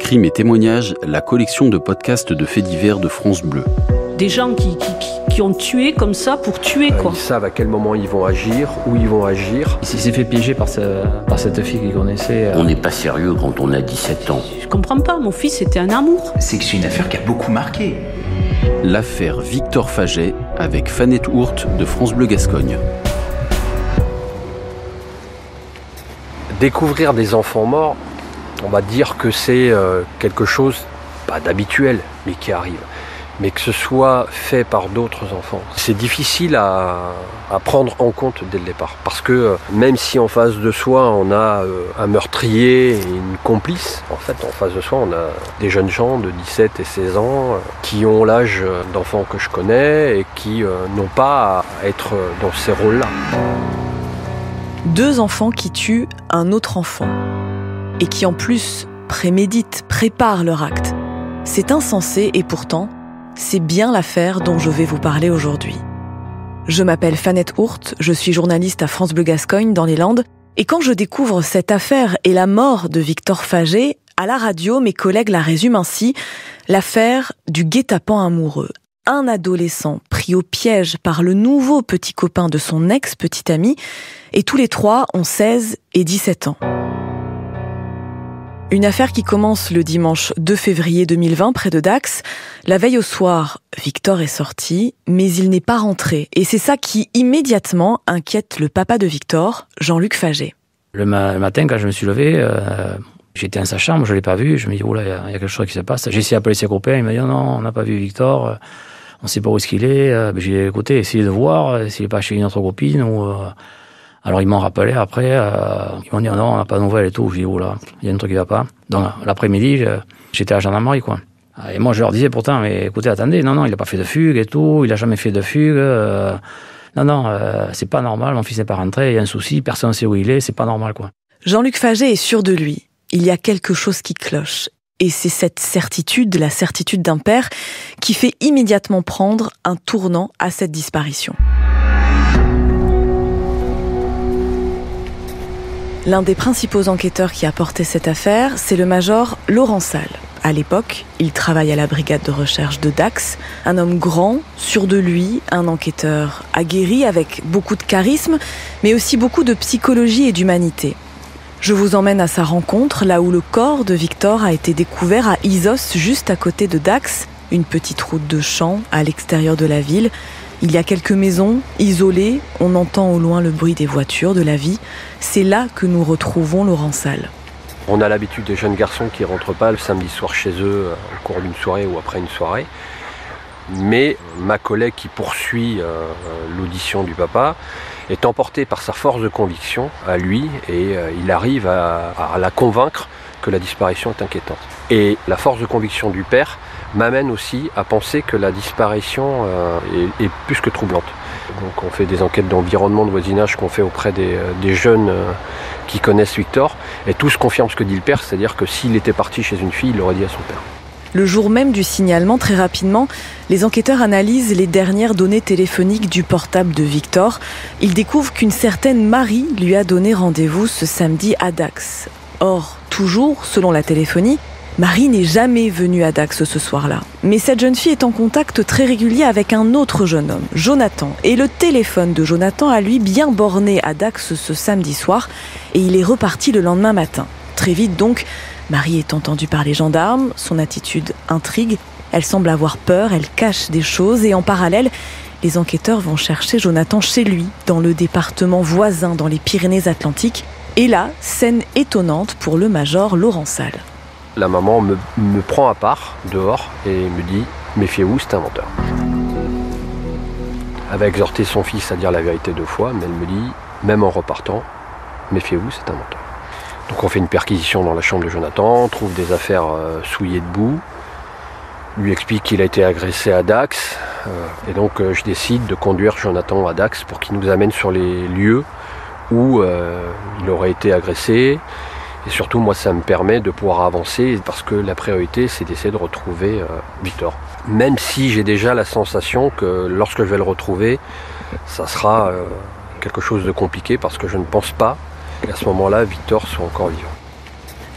Crimes et témoignages, la collection de podcasts de faits divers de France Bleu. Des gens qui ont tué comme ça pour tuer, quoi. Ils savent à quel moment ils vont agir, où ils vont agir. Il s'est fait piéger par cette fille qu'il connaissait. On n'est pas sérieux quand on a 17 ans. Je comprends pas, mon fils c'était un amour. C'est que c'est une affaire qui a beaucoup marqué. L'affaire Victor Faget avec Fanette Hourt de France Bleu Gascogne. Découvrir des enfants morts, on va dire que c'est quelque chose, pas d'habituel, mais qui arrive. Mais que ce soit fait par d'autres enfants, c'est difficile à prendre en compte dès le départ. Parce que même si en face de soi on a un meurtrier et une complice, en fait en face de soi on a des jeunes gens de 17 et 16 ans qui ont l'âge d'enfants que je connais et qui n'ont pas à être dans ces rôles-là. 2 enfants qui tuent un autre enfant et qui en plus préméditent, préparent leur acte. C'est insensé et pourtant, c'est bien l'affaire dont je vais vous parler aujourd'hui. Je m'appelle Fanette Hourt, je suis journaliste à France Bleu Gascogne dans les Landes, et quand je découvre cette affaire et la mort de Victor Faget, à la radio, mes collègues la résument ainsi, l'affaire du guet-apens amoureux. Un adolescent pris au piège par le nouveau petit copain de son ex-petite amie, et tous les 3 ont 16 et 17 ans. Une affaire qui commence le dimanche 2 février 2020 près de Dax. La veille au soir, Victor est sorti, mais il n'est pas rentré. Et c'est ça qui immédiatement inquiète le papa de Victor, Jean-Luc Faget. Le matin, quand je me suis levé, j'étais dans sa chambre, je ne l'ai pas vu. Je me dis, oh là, il y a quelque chose qui se passe. J'ai essayé d'appeler ses copains, il m'a dit, non, on n'a pas vu Victor, on ne sait pas où est-ce qu'il est. J'ai dit, écoutez, essayez de voir s'il n'est pas chez une autre copine ou... Alors ils m'ont rappelé après, ils m'ont dit non, on n'a pas de nouvelles et tout. J'ai dit oh là, il y a un truc qui va pas. Donc l'après-midi, j'étais à la gendarmerie quoi. Et moi je leur disais pourtant, mais écoutez, attendez, non, il n'a pas fait de fugue et tout, il n'a jamais fait de fugue. C'est pas normal, mon fils n'est pas rentré, il y a un souci, personne ne sait où il est, c'est pas normal quoi. Jean-Luc Faget est sûr de lui. Il y a quelque chose qui cloche. Et c'est cette certitude, la certitude d'un père, qui fait immédiatement prendre un tournant à cette disparition. L'un des principaux enquêteurs qui a porté cette affaire, c'est le major Laurent Salle. À l'époque, il travaille à la brigade de recherche de Dax, un homme grand, sûr de lui, un enquêteur aguerri avec beaucoup de charisme, mais aussi beaucoup de psychologie et d'humanité. Je vous emmène à sa rencontre, là où le corps de Victor a été découvert à Isos, juste à côté de Dax, une petite route de champs à l'extérieur de la ville. Il y a quelques maisons isolées, on entend au loin le bruit des voitures, de la vie. C'est là que nous retrouvons Laurent Salle. On a l'habitude des jeunes garçons qui ne rentrent pas le samedi soir chez eux au cours d'une soirée ou après une soirée. Mais ma collègue qui poursuit l'audition du papa est emporté par sa force de conviction à lui et il arrive à la convaincre que la disparition est inquiétante. Et la force de conviction du père m'amène aussi à penser que la disparition est plus que troublante. Donc on fait des enquêtes d'environnement, de voisinage qu'on fait auprès des jeunes qui connaissent Victor et tous confirment ce que dit le père, c'est-à-dire que s'il était parti chez une fille, il l'aurait dit à son père. Le jour même du signalement, très rapidement, les enquêteurs analysent les dernières données téléphoniques du portable de Victor. Ils découvrent qu'une certaine Marie lui a donné rendez-vous ce samedi à Dax. Or, toujours, selon la téléphonie, Marie n'est jamais venue à Dax ce soir-là. Mais cette jeune fille est en contact très régulier avec un autre jeune homme, Jonathan. Et le téléphone de Jonathan a lui bien borné à Dax ce samedi soir et il est reparti le lendemain matin. Très vite donc, Marie est entendue par les gendarmes, son attitude intrigue, elle semble avoir peur, elle cache des choses et en parallèle, les enquêteurs vont chercher Jonathan chez lui, dans le département voisin, dans les Pyrénées-Atlantiques. Et là, scène étonnante pour le major Laurent Salle. La maman me prend à part, dehors, et me dit « Méfiez-vous, c'est un menteur ». Elle va exhorter son fils à dire la vérité 2 fois, mais elle me dit, même en repartant, « Méfiez-vous, c'est un menteur ». Donc on fait une perquisition dans la chambre de Jonathan, on trouve des affaires souillées de boue, lui explique qu'il a été agressé à Dax, et donc je décide de conduire Jonathan à Dax pour qu'il nous amène sur les lieux où il aurait été agressé. Et surtout, moi, ça me permet de pouvoir avancer parce que la priorité, c'est d'essayer de retrouver Victor. Même si j'ai déjà la sensation que lorsque je vais le retrouver, ça sera quelque chose de compliqué parce que je ne pense pas qu'à ce moment-là, Victor soit encore vivant.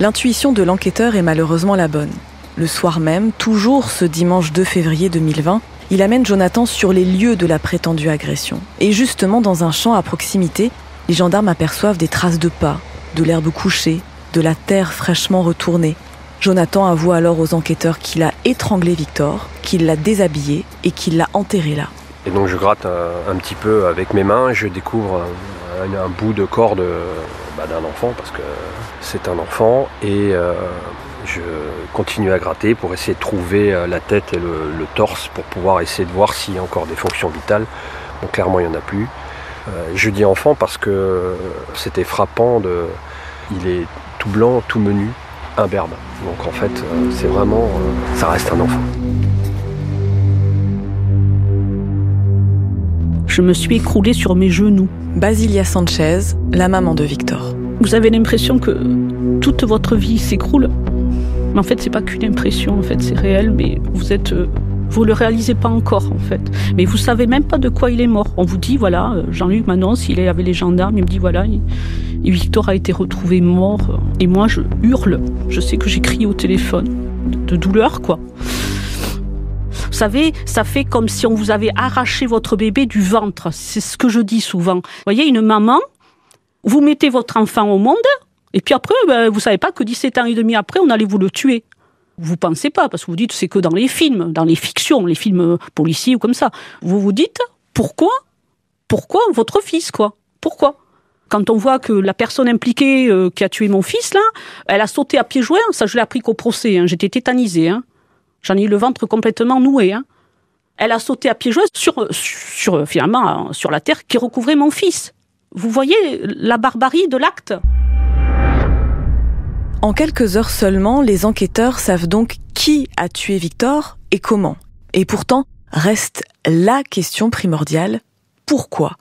L'intuition de l'enquêteur est malheureusement la bonne. Le soir même, toujours ce dimanche 2 février 2020, il amène Jonathan sur les lieux de la prétendue agression. Et justement, dans un champ à proximité, les gendarmes aperçoivent des traces de pas, de l'herbe couchée, de la terre fraîchement retournée. Jonathan avoue alors aux enquêteurs qu'il a étranglé Victor, qu'il l'a déshabillé et qu'il l'a enterré là. Et donc je gratte un petit peu avec mes mains, je découvre un bout de corps d'un enfant, parce que c'est un enfant, et je continue à gratter pour essayer de trouver la tête et le torse pour pouvoir essayer de voir s'il y a encore des fonctions vitales. Donc clairement il n'y en a plus. Je dis enfant parce que c'était frappant, il est tout blanc, tout menu, imberbe. Donc en fait c'est vraiment, ça reste un enfant. Je me suis écroulée sur mes genoux. Basilia Sanchez, la maman de Victor. Vous avez l'impression que toute votre vie s'écroule. Mais en fait, c'est pas qu'une impression, en fait, c'est réel, mais vous le réalisez pas encore, en fait. Mais vous savez même pas de quoi il est mort. On vous dit, voilà, Jean-Luc m'annonce, il est avec les gendarmes, il me dit, voilà, Victor a été retrouvé mort. Et moi, je hurle. Je sais que j'ai crié au téléphone, de douleur, quoi. Vous savez, ça fait comme si on vous avait arraché votre bébé du ventre. C'est ce que je dis souvent. Vous voyez, une maman, vous mettez votre enfant au monde, et puis après, vous savez pas que 17 ans et demi après, on allait vous le tuer. Vous pensez pas, parce que vous dites c'est que dans les films, dans les fictions, les films policiers ou comme ça. Vous vous dites, pourquoi votre fils, quoi? Pourquoi? Quand on voit que la personne impliquée qui a tué mon fils, là, elle a sauté à pieds joints, ça je l'ai appris qu'au procès, hein. J'étais tétanisée, hein. J'en ai eu le ventre complètement noué, hein. Elle a sauté à pieds joints finalement, sur la terre qui recouvrait mon fils. Vous voyez la barbarie de l'acte? En quelques heures seulement, les enquêteurs savent donc qui a tué Victor et comment. Et pourtant, reste la question primordiale, pourquoi ?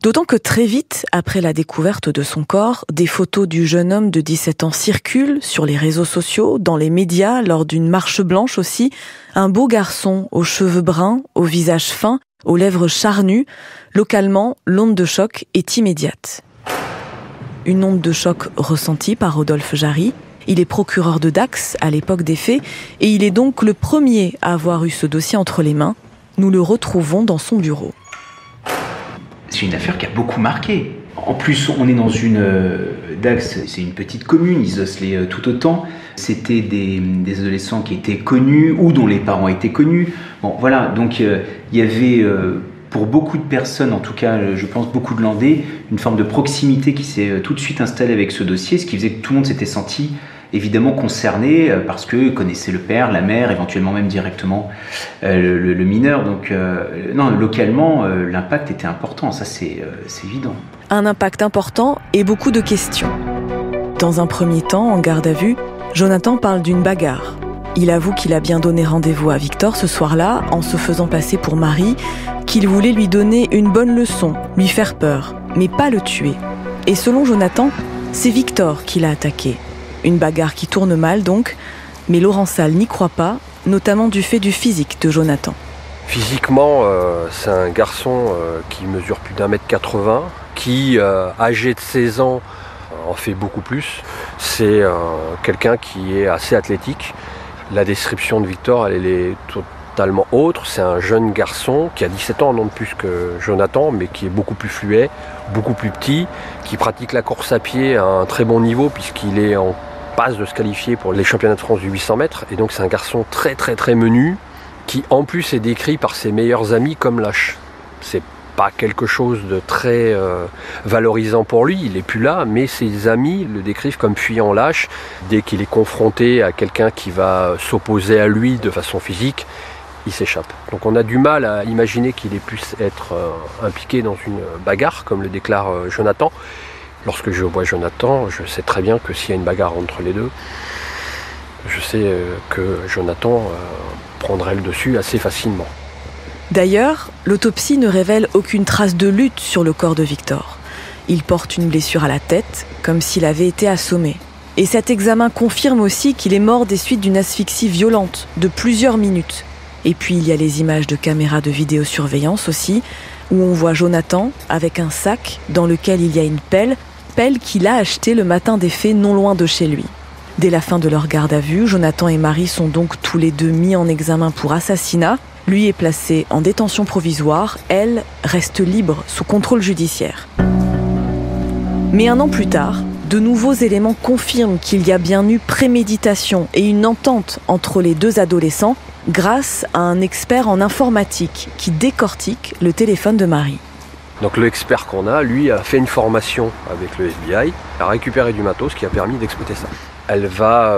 D'autant que très vite, après la découverte de son corps, des photos du jeune homme de 17 ans circulent sur les réseaux sociaux, dans les médias, lors d'une marche blanche aussi. Un beau garçon aux cheveux bruns, au visage fin, aux lèvres charnues. Localement, l'onde de choc est immédiate. Une onde de choc ressentie par Rodolphe Jarry. Il est procureur de Dax à l'époque des faits et il est donc le premier à avoir eu ce dossier entre les mains. Nous le retrouvons dans son bureau. C'est une affaire qui a beaucoup marqué. En plus, on est dans Dax, c'est une petite commune, ils oscillent tout autant. C'était des adolescents qui étaient connus ou dont les parents étaient connus. Bon, voilà, donc il y avait pour beaucoup de personnes, en tout cas, je pense beaucoup de Landais, une forme de proximité qui s'est tout de suite installée avec ce dossier, ce qui faisait que tout le monde s'était senti évidemment concerné parce qu'ils connaissaient le père, la mère, éventuellement même directement le mineur. Donc non, localement, l'impact était important, ça c'est évident. Un impact important et beaucoup de questions. Dans un premier temps, en garde à vue, Jonathan parle d'une bagarre. Il avoue qu'il a bien donné rendez-vous à Victor ce soir-là, en se faisant passer pour Marie, qu'il voulait lui donner une bonne leçon, lui faire peur, mais pas le tuer. Et selon Jonathan, c'est Victor qui l'a attaqué. Une bagarre qui tourne mal donc, mais Laurent Salle n'y croit pas, notamment du fait du physique de Jonathan. Physiquement, c'est un garçon qui mesure plus d'1m80, qui, âgé de 16 ans, en fait beaucoup plus. C'est quelqu'un qui est assez athlétique. La description de Victor, elle est totalement autre. C'est un jeune garçon qui a 17 ans, non de plus que Jonathan, mais qui est beaucoup plus fluet, beaucoup plus petit, qui pratique la course à pied à un très bon niveau puisqu'il est en passe de se qualifier pour les championnats de France du 800 mètres. Et donc c'est un garçon très très très menu qui en plus est décrit par ses meilleurs amis comme lâche. C'est pas quelque chose de très valorisant pour lui, il est plus là, mais ses amis le décrivent comme fuyant lâche. Dès qu'il est confronté à quelqu'un qui va s'opposer à lui de façon physique, il s'échappe. Donc on a du mal à imaginer qu'il ait pu être impliqué dans une bagarre, comme le déclare Jonathan. Lorsque je vois Jonathan, je sais très bien que s'il y a une bagarre entre les deux, je sais que Jonathan prendrait le dessus assez facilement. D'ailleurs, l'autopsie ne révèle aucune trace de lutte sur le corps de Victor. Il porte une blessure à la tête, comme s'il avait été assommé. Et cet examen confirme aussi qu'il est mort des suites d'une asphyxie violente, de plusieurs minutes. Et puis il y a les images de caméras de vidéosurveillance aussi, où on voit Jonathan avec un sac dans lequel il y a une pelle qu'il a achetée le matin des faits non loin de chez lui. Dès la fin de leur garde à vue, Jonathan et Marie sont donc tous les deux mis en examen pour assassinat. Lui est placé en détention provisoire, elle reste libre sous contrôle judiciaire. Mais un an plus tard, de nouveaux éléments confirment qu'il y a bien eu préméditation et une entente entre les deux adolescents grâce à un expert en informatique qui décortique le téléphone de Marie. Donc l'expert qu'on a, lui, a fait une formation avec le FBI, a récupéré du matos qui a permis d'exploiter ça. Elle va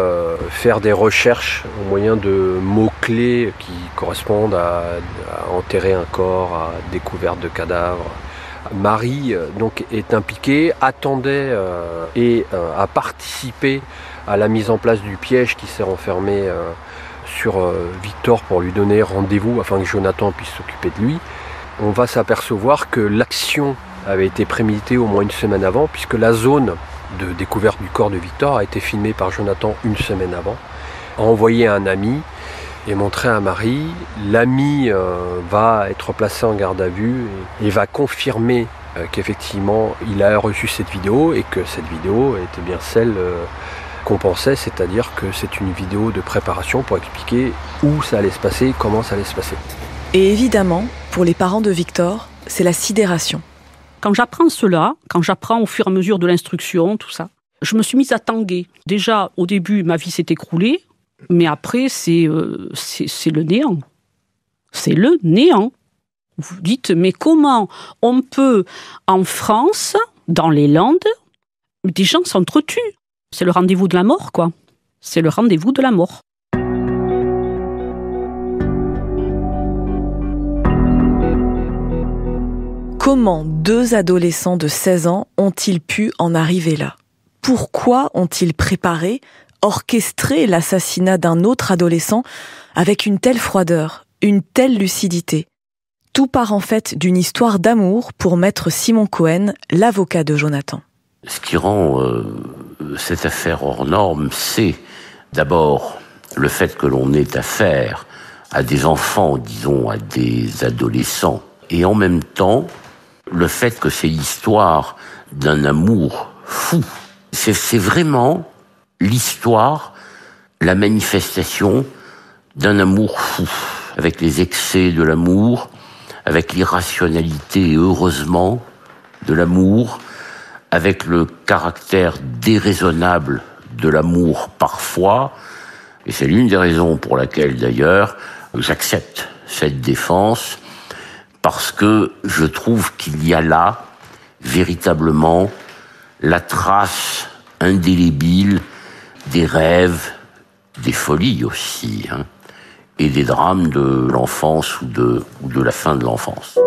faire des recherches au moyen de mots-clés qui correspondent à enterrer un corps, à découverte de cadavres. Marie donc est impliquée, attendait et a participé à la mise en place du piège qui s'est renfermé sur Victor pour lui donner rendez-vous afin que Jonathan puisse s'occuper de lui. On va s'apercevoir que l'action avait été préméditée au moins une semaine avant, puisque la zone de découverte du corps de Victor a été filmée par Jonathan une semaine avant, a envoyé un ami et montré à Marie. L'ami va être placé en garde à vue et va confirmer qu'effectivement il a reçu cette vidéo et que cette vidéo était bien celle qu'on pensait, c'est-à-dire que c'est une vidéo de préparation pour expliquer où ça allait se passer, comment ça allait se passer. Et évidemment, pour les parents de Victor, c'est la sidération. Quand j'apprends cela, quand j'apprends au fur et à mesure de l'instruction, tout ça, je me suis mise à tanguer. Déjà, au début, ma vie s'est écroulée, mais après, c'est le néant. C'est le néant. Vous dites, mais comment on peut, en France, dans les Landes, des gens s'entretuent? C'est le rendez-vous de la mort, quoi. C'est le rendez-vous de la mort. Comment deux adolescents de 16 ans ont-ils pu en arriver là? Pourquoi ont-ils préparé, orchestré l'assassinat d'un autre adolescent avec une telle froideur, une telle lucidité? Tout part en fait d'une histoire d'amour pour maître Simon Cohen, l'avocat de Jonathan. Ce qui rend cette affaire hors norme, c'est d'abord le fait que l'on ait affaire à des enfants, disons, à des adolescents, et en même temps, le fait que c'est l'histoire d'un amour fou. C'est vraiment l'histoire, la manifestation d'un amour fou, avec les excès de l'amour, avec l'irrationalité, heureusement, de l'amour, avec le caractère déraisonnable de l'amour parfois. Et c'est l'une des raisons pour laquelle, d'ailleurs, j'accepte cette défense, parce que je trouve qu'il y a là, véritablement, la trace indélébile des rêves, des folies aussi, et des drames de l'enfance ou de la fin de l'enfance.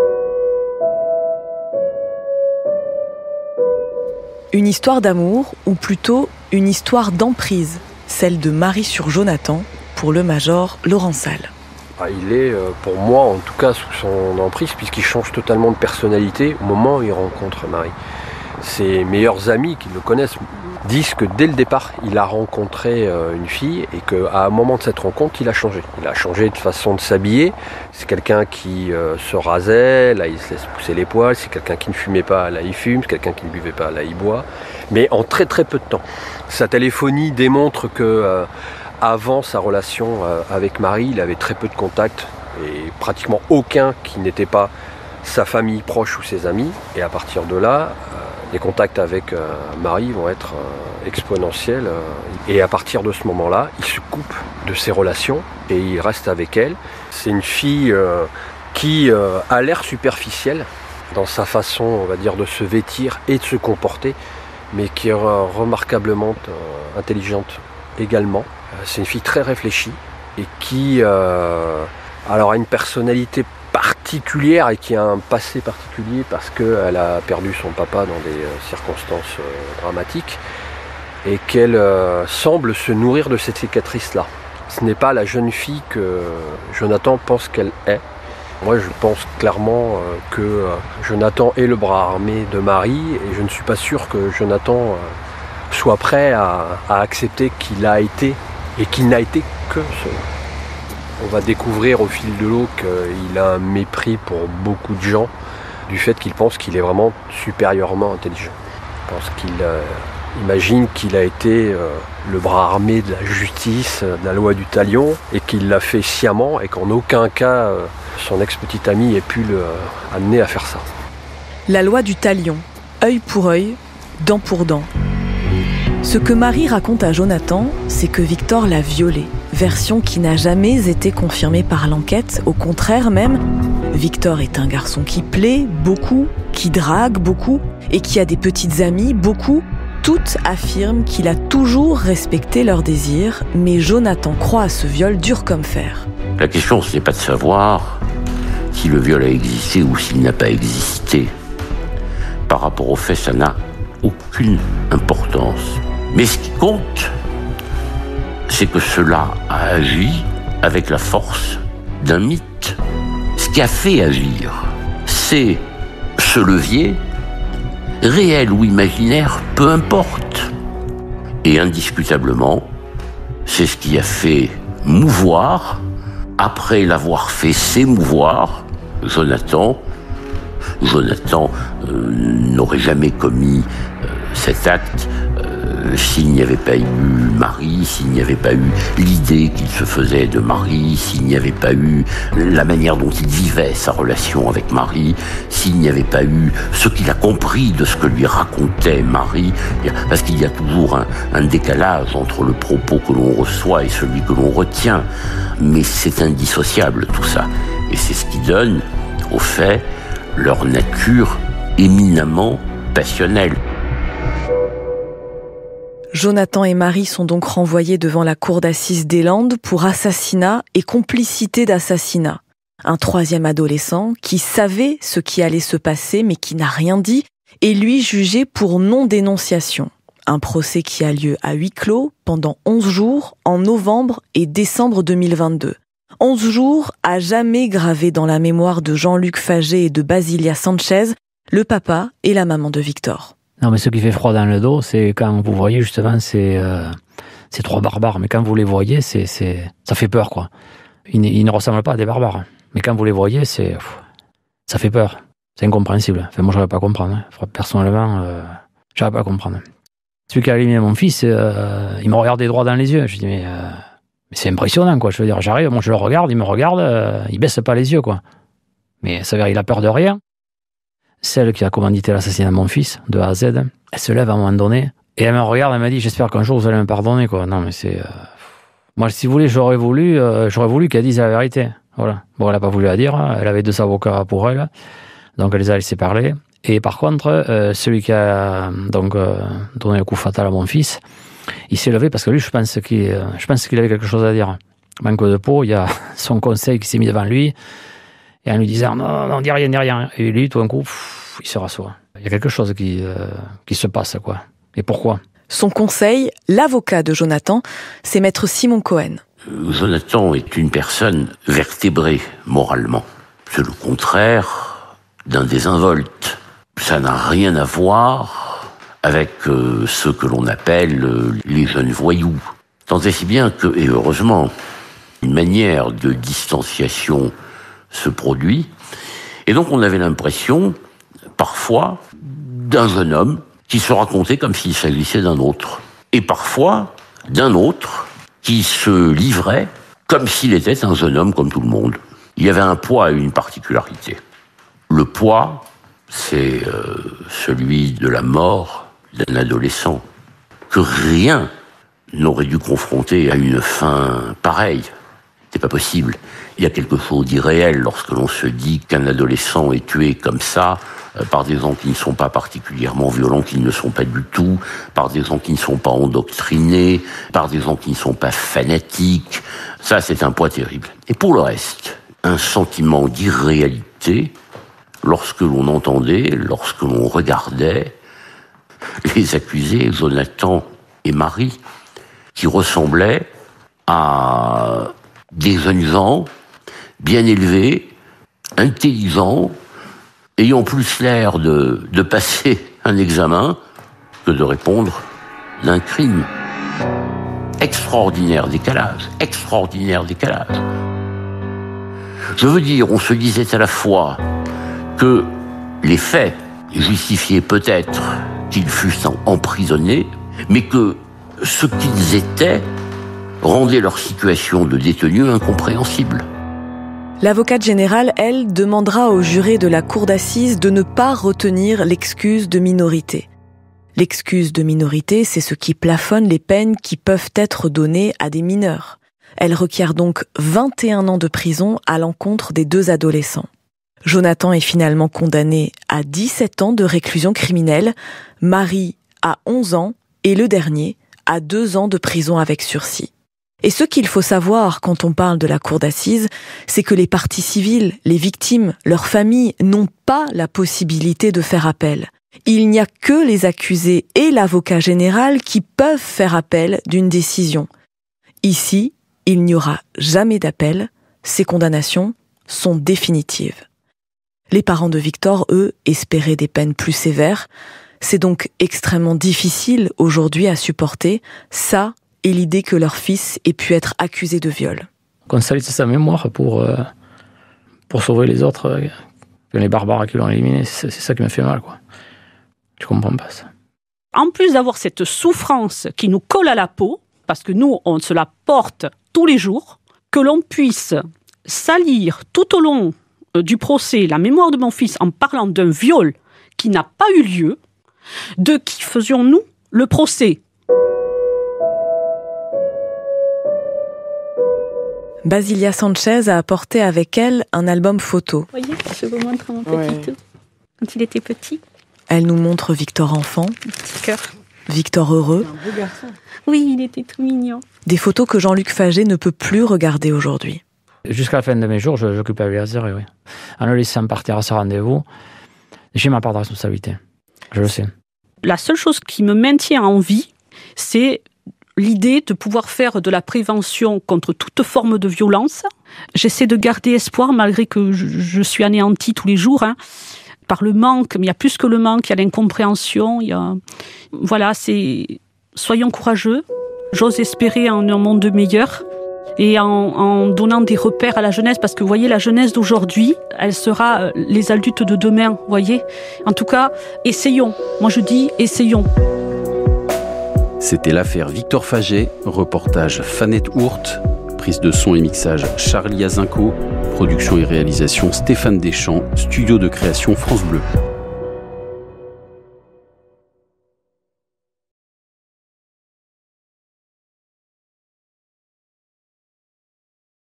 Une histoire d'amour, ou plutôt une histoire d'emprise, celle de Marie sur Jonathan, pour le major Laurent Salle. Il est, pour moi en tout cas, sous son emprise, puisqu'il change totalement de personnalité au moment où il rencontre Marie. Ses meilleurs amis qui le connaissent disent que dès le départ, il a rencontré une fille et qu'à un moment de cette rencontre, il a changé. Il a changé de façon de s'habiller. C'est quelqu'un qui se rasait, là il se laisse pousser les poils. C'est quelqu'un qui ne fumait pas, là il fume. C'est quelqu'un qui ne buvait pas, là il boit. Mais en très très peu de temps. Sa téléphonie démontre que avant sa relation avec Marie, il avait très peu de contacts et pratiquement aucun qui n'était pas sa famille proche ou ses amis. Et à partir de là, les contacts avec Marie vont être exponentiels. Et à partir de ce moment-là, il se coupe de ses relations et il reste avec elle. C'est une fille qui a l'air superficielle dans sa façon, on va dire, de se vêtir et de se comporter, mais qui est remarquablement intelligente également. C'est une fille très réfléchie et qui a une personnalité particulière et qui a un passé particulier parce qu'elle a perdu son papa dans des circonstances dramatiques et qu'elle semble se nourrir de cette cicatrice-là. Ce n'est pas la jeune fille que Jonathan pense qu'elle est. Moi, je pense clairement que Jonathan est le bras armé de Marie et je ne suis pas sûr que Jonathan soit prêt à accepter qu'il a été et qu'il n'a été que cela. On va découvrir au fil de l'eau qu'il a un mépris pour beaucoup de gens du fait qu'il pense qu'il est vraiment supérieurement intelligent. Je pense qu'il imagine qu'il a été le bras armé de la justice, de la loi du talion, et qu'il l'a fait sciemment, et qu'en aucun cas son ex-petite amie ait pu le amener à faire ça. La loi du talion, œil pour œil, dent pour dent. Ce que Marie raconte à Jonathan, c'est que Victor l'a violée, version qui n'a jamais été confirmée par l'enquête, au contraire même. Victor est un garçon qui plaît beaucoup, qui drague beaucoup, et qui a des petites amies, beaucoup. Toutes affirment qu'il a toujours respecté leurs désirs, mais Jonathan croit à ce viol dur comme fer. La question, ce n'est pas de savoir si le viol a existé ou s'il n'a pas existé. Par rapport au fait, ça n'a aucune importance. Mais ce qui compte, c'est que cela a agi avec la force d'un mythe. Ce qui a fait agir, c'est ce levier, réel ou imaginaire, peu importe. Et indiscutablement, c'est ce qui a fait mouvoir, après l'avoir fait s'émouvoir, Jonathan n'aurait jamais commis cet acte s'il n'y avait pas eu Marie, s'il n'y avait pas eu l'idée qu'il se faisait de Marie, s'il n'y avait pas eu la manière dont il vivait sa relation avec Marie, s'il n'y avait pas eu ce qu'il a compris de ce que lui racontait Marie, parce qu'il y a toujours un décalage entre le propos que l'on reçoit et celui que l'on retient, mais c'est indissociable tout ça, et c'est ce qui donne aux faits leur nature éminemment passionnelle. Jonathan et Marie sont donc renvoyés devant la cour d'assises des Landes pour assassinat et complicité d'assassinat. Un troisième adolescent qui savait ce qui allait se passer mais qui n'a rien dit est lui jugé pour non-dénonciation. Un procès qui a lieu à huis clos pendant 11 jours en novembre et décembre 2022. 11 jours à jamais gravés dans la mémoire de Jean-Luc Faget et de Basilia Sanchez, le papa et la maman de Victor. Non, mais ce qui fait froid dans le dos, c'est quand vous voyez justement ces trois barbares. Mais quand vous les voyez, ça fait peur, quoi. Ils ne ressemblent pas à des barbares. Mais quand vous les voyez, ça fait peur. C'est incompréhensible. Enfin, moi, je n'arrive pas à comprendre. Personnellement, je n'arrive pas à comprendre. Celui qui a allumé mon fils, il me regardait droit dans les yeux. Je dis, mais c'est impressionnant, quoi. Je veux dire, j'arrive, moi, je le regarde, il me regarde, il baisse pas les yeux, quoi. Mais ça veut dire, il a peur de rien. Celle qui a commandité l'assassinat de mon fils, de A à Z, elle se lève à un moment donné, et elle me regarde, elle m'a dit, j'espère qu'un jour vous allez me pardonner, quoi. Non, mais c'est... Moi, si vous voulez, j'aurais voulu qu'elle dise la vérité. Voilà. Bon, elle n'a pas voulu la dire, elle avait 2 avocats pour elle, donc elle les a laissés parler. Et par contre, celui qui a donc donné le coup fatal à mon fils, il s'est levé parce que lui, je pense qu'il avait quelque chose à dire. Manque de peau, il y a son conseil qui s'est mis devant lui, et en lui disant non, dis rien. Et lui, tout d'un coup, il se rassoit. Il y a quelque chose qui se passe, quoi. Et pourquoi ? Son conseil, l'avocat de Jonathan, c'est maître Simon Cohen. Jonathan est une personne vertébrée moralement. C'est le contraire d'un désinvolte. Ça n'a rien à voir avec ce que l'on appelle les jeunes voyous. Tant et si bien que, et heureusement, une manière de distanciation se produit. Et donc on avait l'impression, parfois, d'un jeune homme qui se racontait comme s'il s'agissait d'un autre. Et parfois, d'un autre qui se livrait comme s'il était un jeune homme comme tout le monde. Il y avait un poids et une particularité. Le poids, c'est celui de la mort d'un adolescent que rien n'aurait dû confronter à une fin pareille. C'est pas possible. Il y a quelque chose d'irréel lorsque l'on se dit qu'un adolescent est tué comme ça, par des gens qui ne sont pas particulièrement violents, qui ne le sont pas du tout, par des gens qui ne sont pas endoctrinés, par des gens qui ne sont pas fanatiques. Ça, c'est un poids terrible. Et pour le reste, un sentiment d'irréalité lorsque l'on entendait, lorsque l'on regardait les accusés, Jonathan et Marie, qui ressemblaient à des jeunes gens bien élevés, intelligents, ayant plus l'air de passer un examen que de répondre d'un crime. Extraordinaire décalage. Je veux dire, on se disait à la fois que les faits justifiaient peut-être qu'ils fussent emprisonnés, mais que ce qu'ils étaient rendait leur situation de détenu incompréhensible. L'avocate générale, elle, demandera aux jurés de la cour d'assises de ne pas retenir l'excuse de minorité. L'excuse de minorité, c'est ce qui plafonne les peines qui peuvent être données à des mineurs. Elle requiert donc 21 ans de prison à l'encontre des 2 adolescents. Jonathan est finalement condamné à 17 ans de réclusion criminelle, Marie à 11 ans et le dernier à 2 ans de prison avec sursis. Et ce qu'il faut savoir quand on parle de la cour d'assises, c'est que les parties civiles, les victimes, leurs familles n'ont pas la possibilité de faire appel. Il n'y a que les accusés et l'avocat général qui peuvent faire appel d'une décision. Ici, il n'y aura jamais d'appel, ces condamnations sont définitives. Les parents de Victor, eux, espéraient des peines plus sévères. C'est donc extrêmement difficile aujourd'hui à supporter, ça et l'idée que leur fils ait pu être accusé de viol. Qu'on salisse sa mémoire pour sauver les autres, que les barbares qui l'ont éliminé, c'est ça qui me fait mal, quoi. Je comprends pas ça. En plus d'avoir cette souffrance qui nous colle à la peau, parce que nous, on se la porte tous les jours, que l'on puisse salir tout au long du procès la mémoire de mon fils en parlant d'un viol qui n'a pas eu lieu, de qui faisions-nous le procès ? Basilia Sanchez a apporté avec elle un album photo. Vous voyez, je vous montre mon petit tout. Quand il était petit. Elle nous montre Victor enfant. Un petit cœur. Victor heureux. Un beau garçon. Oui, il était tout mignon. Des photos que Jean-Luc Fagé ne peut plus regarder aujourd'hui. Jusqu'à la fin de mes jours, je culpabiliserai, oui. En le laissant partir à ce rendez-vous, j'ai ma part de responsabilité. Je le sais. La seule chose qui me maintient en vie, c'est l'idée de pouvoir faire de la prévention contre toute forme de violence. J'essaie de garder espoir malgré que je suis anéantie tous les jours par le manque, mais il y a plus que le manque, il y a l'incompréhension, voilà, soyons courageux, j'ose espérer en un monde meilleur et en donnant des repères à la jeunesse, parce que vous voyez, la jeunesse d'aujourd'hui, elle sera les adultes de demain, vous voyez. En tout cas, essayons, moi je dis essayons. C'était l'affaire Victor Fagé, reportage Fanette Hourt, prise de son et mixage Charlie Azinco, production et réalisation Stéphane Deschamps, studio de création France Bleu.